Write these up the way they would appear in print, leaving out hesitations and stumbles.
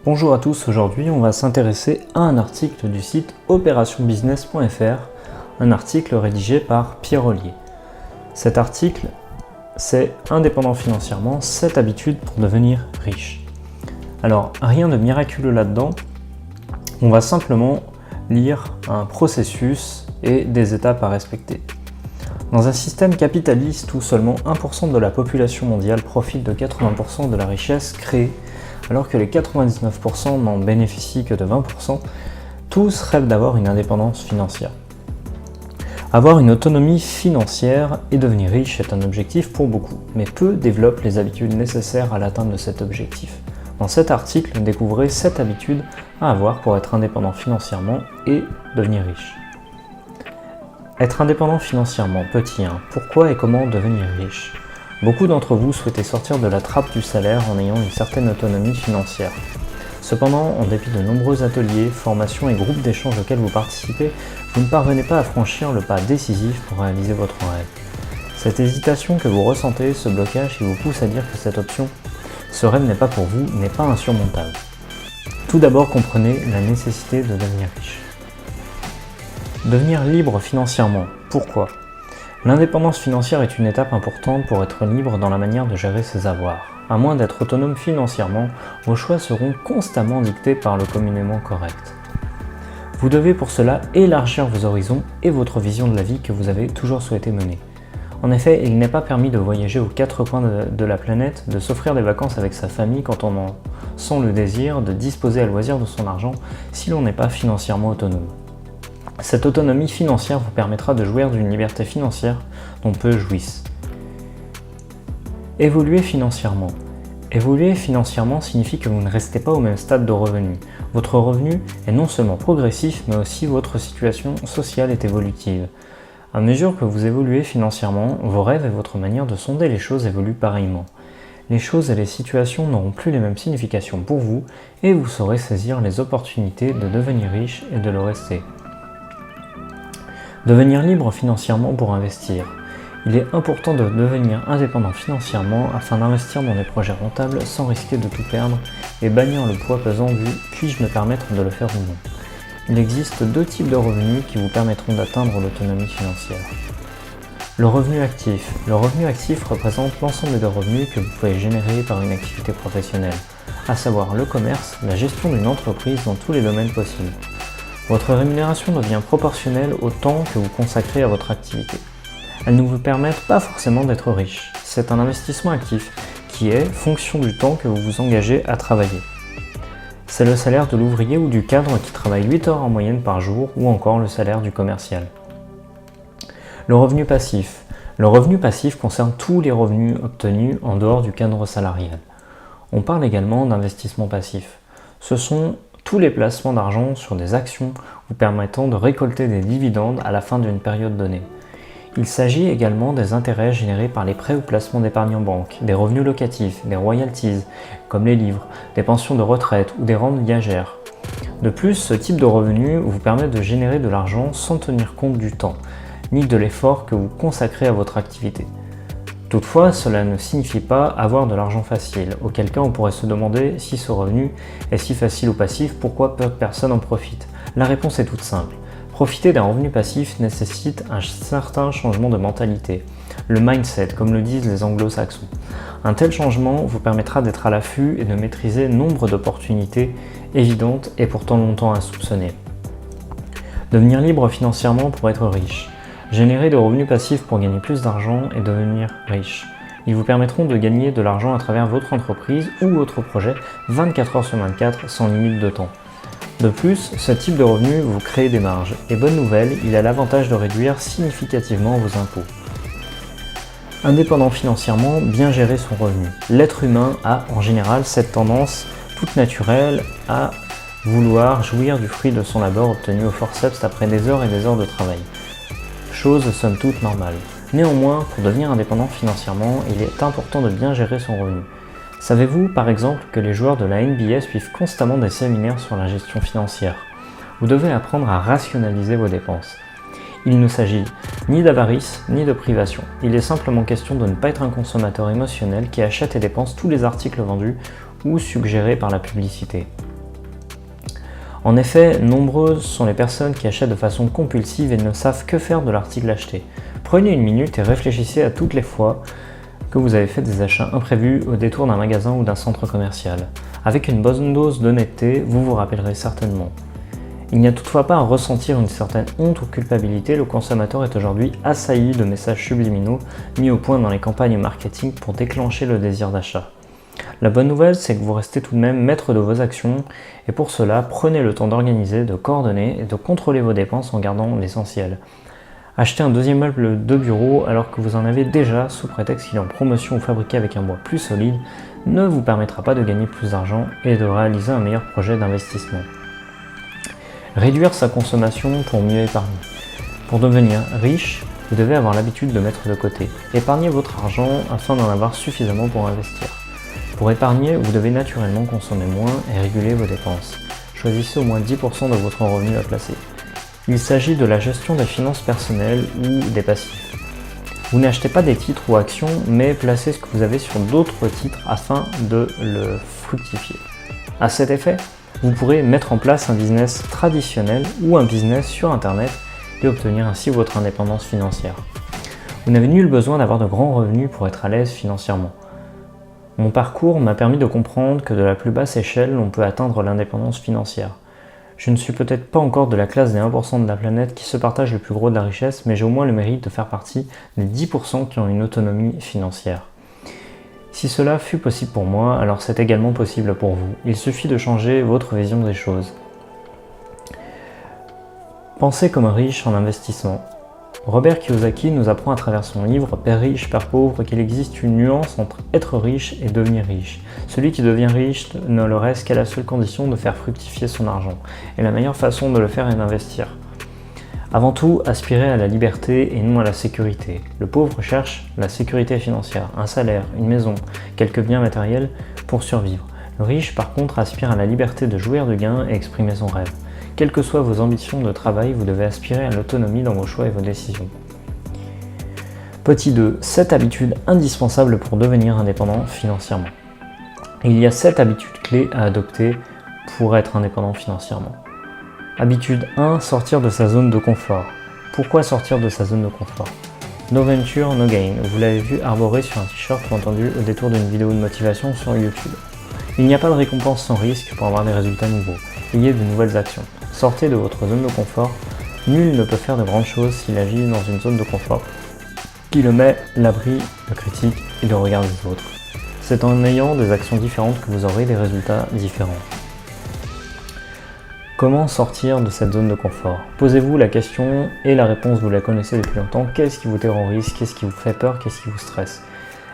Bonjour à tous, aujourd'hui on va s'intéresser à un article du site operationbusiness.fr, un article rédigé par Pierre Ollier. Cet article, c'est Indépendant financièrement, 7 habitudes pour devenir riche. Alors, rien de miraculeux là-dedans, on va simplement lire un processus et des étapes à respecter. Dans un système capitaliste où seulement 1% de la population mondiale profite de 80% de la richesse créée, alors que les 99% n'en bénéficient que de 20%, tous rêvent d'avoir une indépendance financière. Avoir une autonomie financière et devenir riche est un objectif pour beaucoup, mais peu développent les habitudes nécessaires à l'atteinte de cet objectif. Dans cet article, découvrez 7 habitudes à avoir pour être indépendant financièrement et devenir riche. Être indépendant financièrement, petit 1. Pourquoi et comment devenir riche ? Beaucoup d'entre vous souhaitez sortir de la trappe du salaire en ayant une certaine autonomie financière. Cependant, en dépit de nombreux ateliers, formations et groupes d'échange auxquels vous participez, vous ne parvenez pas à franchir le pas décisif pour réaliser votre rêve. Cette hésitation que vous ressentez, ce blocage qui vous pousse à dire que cette option, ce rêve n'est pas pour vous, n'est pas insurmontable. Tout d'abord, comprenez la nécessité de devenir riche. Devenir libre financièrement. Pourquoi ? L'indépendance financière est une étape importante pour être libre dans la manière de gérer ses avoirs. À moins d'être autonome financièrement, vos choix seront constamment dictés par le communément correct. Vous devez pour cela élargir vos horizons et votre vision de la vie que vous avez toujours souhaité mener. En effet, il n'est pas permis de voyager aux 4 coins de la planète, de s'offrir des vacances avec sa famille quand on en sent le désir, de disposer à loisir de son argent si l'on n'est pas financièrement autonome. Cette autonomie financière vous permettra de jouir d'une liberté financière dont peu jouissent. Évoluer financièrement. Évoluer financièrement signifie que vous ne restez pas au même stade de revenu. Votre revenu est non seulement progressif, mais aussi votre situation sociale est évolutive. À mesure que vous évoluez financièrement, vos rêves et votre manière de sonder les choses évoluent pareillement. Les choses et les situations n'auront plus les mêmes significations pour vous et vous saurez saisir les opportunités de devenir riche et de le rester. Devenir libre financièrement pour investir. Il est important de devenir indépendant financièrement afin d'investir dans des projets rentables sans risquer de tout perdre et bannir le poids pesant du « puis-je me permettre de le faire ou non ». Il existe 2 types de revenus qui vous permettront d'atteindre l'autonomie financière. Le revenu actif. Le revenu actif représente l'ensemble des revenus que vous pouvez générer par une activité professionnelle, à savoir le commerce, la gestion d'une entreprise dans tous les domaines possibles. Votre rémunération devient proportionnelle au temps que vous consacrez à votre activité. Elles ne vous permettent pas forcément d'être riche. C'est un investissement actif qui est fonction du temps que vous vous engagez à travailler. C'est le salaire de l'ouvrier ou du cadre qui travaille 8 heures en moyenne par jour ou encore le salaire du commercial. Le revenu passif. Le revenu passif concerne tous les revenus obtenus en dehors du cadre salarial. On parle également d'investissement passif. Ce sont tous les placements d'argent sur des actions vous permettant de récolter des dividendes à la fin d'une période donnée. Il s'agit également des intérêts générés par les prêts ou placements d'épargne en banque, des revenus locatifs, des royalties, comme les livres, des pensions de retraite ou des rentes viagères. De plus, ce type de revenu vous permet de générer de l'argent sans tenir compte du temps, ni de l'effort que vous consacrez à votre activité. Toutefois, cela ne signifie pas avoir de l'argent facile, auquel cas on pourrait se demander si ce revenu est si facile ou passif, pourquoi peu de personnes en profitent. La réponse est toute simple. Profiter d'un revenu passif nécessite un certain changement de mentalité, le mindset comme le disent les anglo-saxons. Un tel changement vous permettra d'être à l'affût et de maîtriser nombre d'opportunités évidentes et pourtant longtemps insoupçonnées. Devenir libre financièrement pour être riche. Générer des revenus passifs pour gagner plus d'argent et devenir riche. Ils vous permettront de gagner de l'argent à travers votre entreprise ou votre projet 24 heures sur 24 sans limite de temps. De plus, ce type de revenu vous crée des marges. Et bonne nouvelle, il a l'avantage de réduire significativement vos impôts. Indépendant financièrement, bien gérer son revenu. L'être humain a en général cette tendance toute naturelle à vouloir jouir du fruit de son labeur obtenu au forceps après des heures et des heures de travail. Chose somme toute normale. Néanmoins, pour devenir indépendant financièrement, il est important de bien gérer son revenu. Savez-vous par exemple que les joueurs de la NBA suivent constamment des séminaires sur la gestion financière ? Vous devez apprendre à rationaliser vos dépenses. Il ne s'agit ni d'avarice ni de privation. Il est simplement question de ne pas être un consommateur émotionnel qui achète et dépense tous les articles vendus ou suggérés par la publicité. En effet, nombreuses sont les personnes qui achètent de façon compulsive et ne savent que faire de l'article acheté. Prenez une minute et réfléchissez à toutes les fois que vous avez fait des achats imprévus au détour d'un magasin ou d'un centre commercial. Avec une bonne dose d'honnêteté, vous vous rappellerez certainement. Il n'y a toutefois pas à ressentir une certaine honte ou culpabilité, le consommateur est aujourd'hui assailli de messages subliminaux mis au point dans les campagnes marketing pour déclencher le désir d'achat. La bonne nouvelle, c'est que vous restez tout de même maître de vos actions et pour cela, prenez le temps d'organiser, de coordonner et de contrôler vos dépenses en gardant l'essentiel. Acheter un deuxième meuble de bureau alors que vous en avez déjà sous prétexte qu'il est en promotion ou fabriqué avec un bois plus solide ne vous permettra pas de gagner plus d'argent et de réaliser un meilleur projet d'investissement. Réduire sa consommation pour mieux épargner. Pour devenir riche, vous devez avoir l'habitude de mettre de côté. Épargnez votre argent afin d'en avoir suffisamment pour investir. Pour épargner, vous devez naturellement consommer moins et réguler vos dépenses. Choisissez au moins 10% de votre revenu à placer. Il s'agit de la gestion des finances personnelles ou des passifs. Vous n'achetez pas des titres ou actions, mais placez ce que vous avez sur d'autres titres afin de le fructifier. À cet effet, vous pourrez mettre en place un business traditionnel ou un business sur Internet et obtenir ainsi votre indépendance financière. Vous n'avez nul besoin d'avoir de grands revenus pour être à l'aise financièrement. Mon parcours m'a permis de comprendre que de la plus basse échelle, on peut atteindre l'indépendance financière. Je ne suis peut-être pas encore de la classe des 1% de la planète qui se partagent le plus gros de la richesse, mais j'ai au moins le mérite de faire partie des 10% qui ont une autonomie financière. Si cela fut possible pour moi, alors c'est également possible pour vous. Il suffit de changer votre vision des choses. Pensez comme riche en investissement. Robert Kiyosaki nous apprend à travers son livre « Père riche, Père pauvre » qu'il existe une nuance entre être riche et devenir riche. Celui qui devient riche ne le reste qu'à la seule condition de faire fructifier son argent. Et la meilleure façon de le faire est d'investir. Avant tout, aspirez à la liberté et non à la sécurité. Le pauvre cherche la sécurité financière, un salaire, une maison, quelques biens matériels pour survivre. Le riche, par contre, aspire à la liberté de jouir de gains et exprimer son rêve. Quelles que soient vos ambitions de travail, vous devez aspirer à l'autonomie dans vos choix et vos décisions. Petit 2. 7 habitudes indispensables pour devenir indépendant financièrement. Il y a 7 habitudes clés à adopter pour être indépendant financièrement. Habitude 1. Sortir de sa zone de confort. Pourquoi sortir de sa zone de confort? No venture, no gain. Vous l'avez vu arborer sur un t-shirt ou entendu au détour d'une vidéo de motivation sur YouTube. Il n'y a pas de récompense sans risque pour avoir des résultats nouveaux. Ayez de nouvelles actions. Sortez de votre zone de confort. Nul ne peut faire de grandes choses s'il agit dans une zone de confort qui le met à l'abri de critiques et de regards des autres. C'est en ayant des actions différentes que vous aurez des résultats différents. Comment sortir de cette zone de confort? Posez-vous la question et la réponse vous la connaissez depuis longtemps. Qu'est-ce qui vous terrorise? Qu'est-ce qui vous fait peur? Qu'est-ce qui vous stresse?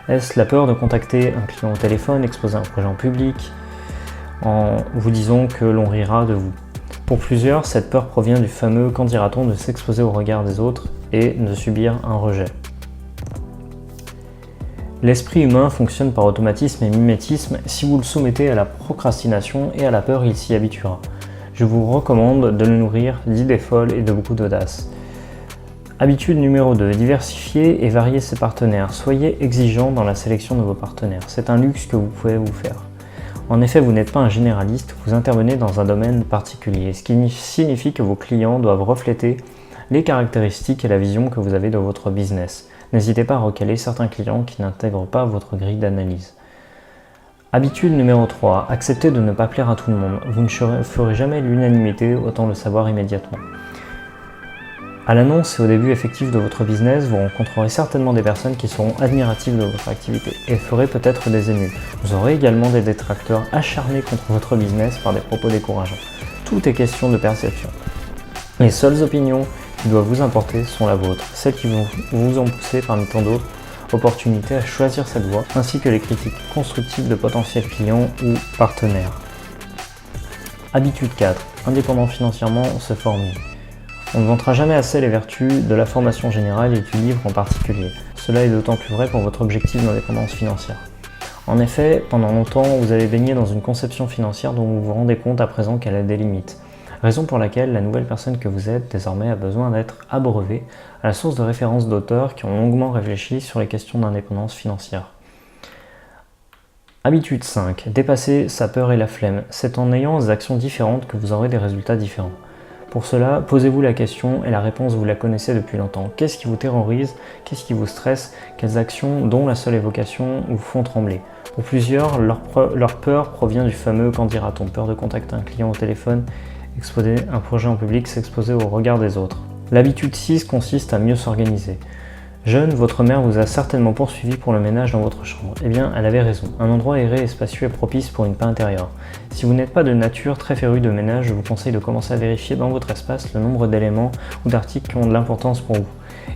Est-ce la peur de contacter un client au téléphone, exposer un projet en public, en vous disant que l'on rira de vous? Pour plusieurs, cette peur provient du fameux « qu'en dira-t-on » de s'exposer au regard des autres et de subir un rejet. L'esprit humain fonctionne par automatisme et mimétisme. Si vous le soumettez à la procrastination et à la peur, il s'y habituera. Je vous recommande de le nourrir d'idées folles et de beaucoup d'audace. Habitude numéro 2, diversifier et varier ses partenaires. Soyez exigeant dans la sélection de vos partenaires. C'est un luxe que vous pouvez vous faire. En effet, vous n'êtes pas un généraliste, vous intervenez dans un domaine particulier, ce qui signifie que vos clients doivent refléter les caractéristiques et la vision que vous avez de votre business. N'hésitez pas à recaler certains clients qui n'intègrent pas votre grille d'analyse. Habitude numéro 3, acceptez de ne pas plaire à tout le monde. Vous ne ferez jamais l'unanimité, autant le savoir immédiatement. À l'annonce et au début effectif de votre business, vous rencontrerez certainement des personnes qui seront admiratives de votre activité et ferez peut-être des émus. Vous aurez également des détracteurs acharnés contre votre business par des propos décourageants. Tout est question de perception. Les seules opinions qui doivent vous importer sont la vôtre, celles qui vont vous en pousser parmi tant d'autres opportunités à choisir cette voie, ainsi que les critiques constructives de potentiels clients ou partenaires. Habitude 4. Indépendant financièrement, se former. On ne vantera jamais assez les vertus de la formation générale et du livre en particulier. Cela est d'autant plus vrai pour votre objectif d'indépendance financière. En effet, pendant longtemps, vous avez baigné dans une conception financière dont vous vous rendez compte à présent qu'elle a des limites. Raison pour laquelle la nouvelle personne que vous êtes désormais a besoin d'être abreuvée à la source de références d'auteurs qui ont longuement réfléchi sur les questions d'indépendance financière. Habitude 5. Dépasser sa peur et la flemme. C'est en ayant des actions différentes que vous aurez des résultats différents. Pour cela, posez-vous la question et la réponse vous la connaissez depuis longtemps. Qu'est-ce qui vous terrorise? Qu'est-ce qui vous stresse? Quelles actions, dont la seule évocation, vous font trembler? Pour plusieurs, leur peur provient du fameux « qu'en dira-t-on », peur de contacter un client au téléphone, exposer un projet en public, s'exposer au regard des autres. L'habitude 6 consiste à mieux s'organiser. Jeune, votre mère vous a certainement poursuivi pour le ménage dans votre chambre. Eh bien, elle avait raison. Un endroit aéré et spacieux est propice pour une paix intérieure. Si vous n'êtes pas de nature très férue de ménage, je vous conseille de commencer à vérifier dans votre espace le nombre d'éléments ou d'articles qui ont de l'importance pour vous.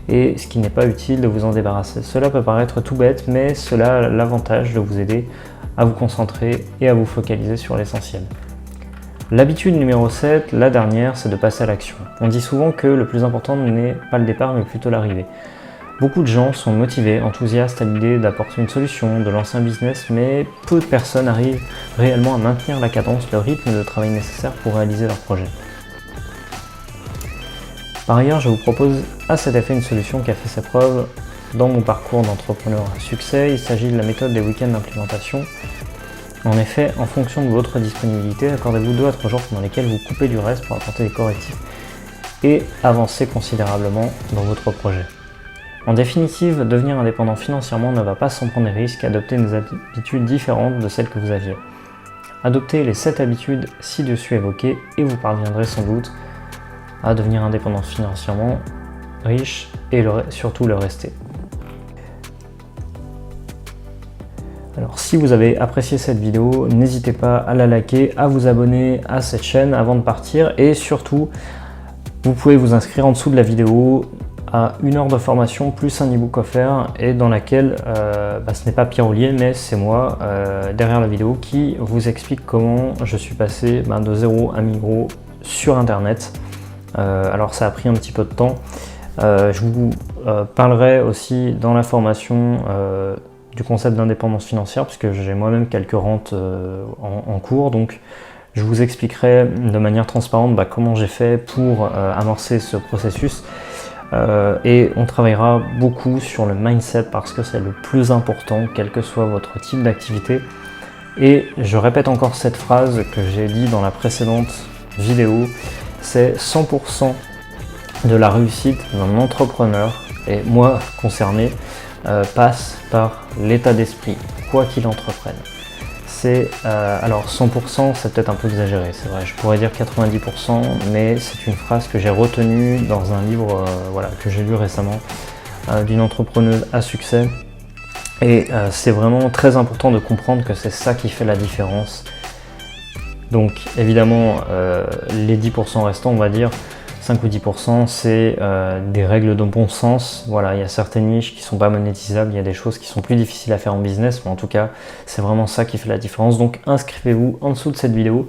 Et ce qui n'est pas utile de vous en débarrasser. Cela peut paraître tout bête, mais cela a l'avantage de vous aider à vous concentrer et à vous focaliser sur l'essentiel. L'habitude numéro 7, la dernière, c'est de passer à l'action. On dit souvent que le plus important n'est pas le départ, mais plutôt l'arrivée. Beaucoup de gens sont motivés, enthousiastes à l'idée d'apporter une solution, de lancer un business, mais peu de personnes arrivent réellement à maintenir la cadence, le rythme de travail nécessaire pour réaliser leur projet. Par ailleurs, je vous propose à cet effet une solution qui a fait ses preuves dans mon parcours d'entrepreneur à succès. Il s'agit de la méthode des week-ends d'implémentation. En effet, en fonction de votre disponibilité, accordez-vous 2 à 3 jours pendant lesquels vous coupez du reste pour apporter des correctifs et avancer considérablement dans votre projet. En définitive, devenir indépendant financièrement ne va pas sans prendre des risques et adopter des habitudes différentes de celles que vous aviez. Adoptez les 7 habitudes ci-dessus évoquées et vous parviendrez sans doute à devenir indépendant financièrement, riche et surtout le rester. Alors si vous avez apprécié cette vidéo, n'hésitez pas à la liker, à vous abonner à cette chaîne avant de partir et surtout, vous pouvez vous inscrire en dessous de la vidéo à 1 heure de formation plus un e-book offert et dans laquelle ce n'est pas Pierre Ollier mais c'est moi derrière la vidéo qui vous explique comment je suis passé de zéro à 1000 gros sur internet. Alors ça a pris un petit peu de temps. Je vous parlerai aussi dans la formation du concept d'indépendance financière puisque j'ai moi-même quelques rentes en cours, donc je vous expliquerai de manière transparente comment j'ai fait pour amorcer ce processus. Et on travaillera beaucoup sur le mindset parce que c'est le plus important, quel que soit votre type d'activité. Et je répète encore cette phrase que j'ai dit dans la précédente vidéo, c'est 100% de la réussite d'un entrepreneur, et moi concerné, passe par l'état d'esprit, quoi qu'il entreprenne. Alors 100% c'est peut-être un peu exagéré, c'est vrai, je pourrais dire 90%, mais c'est une phrase que j'ai retenue dans un livre que j'ai lu récemment d'une entrepreneuse à succès. Et c'est vraiment très important de comprendre que c'est ça qui fait la différence. Donc évidemment les 10% restants, on va dire 5 ou 10%, c'est des règles de bon sens. Voilà, il y a certaines niches qui ne sont pas monétisables, il y a des choses qui sont plus difficiles à faire en business, mais en tout cas, c'est vraiment ça qui fait la différence. Donc inscrivez-vous en dessous de cette vidéo.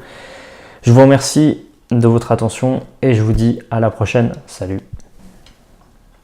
Je vous remercie de votre attention et je vous dis à la prochaine. Salut!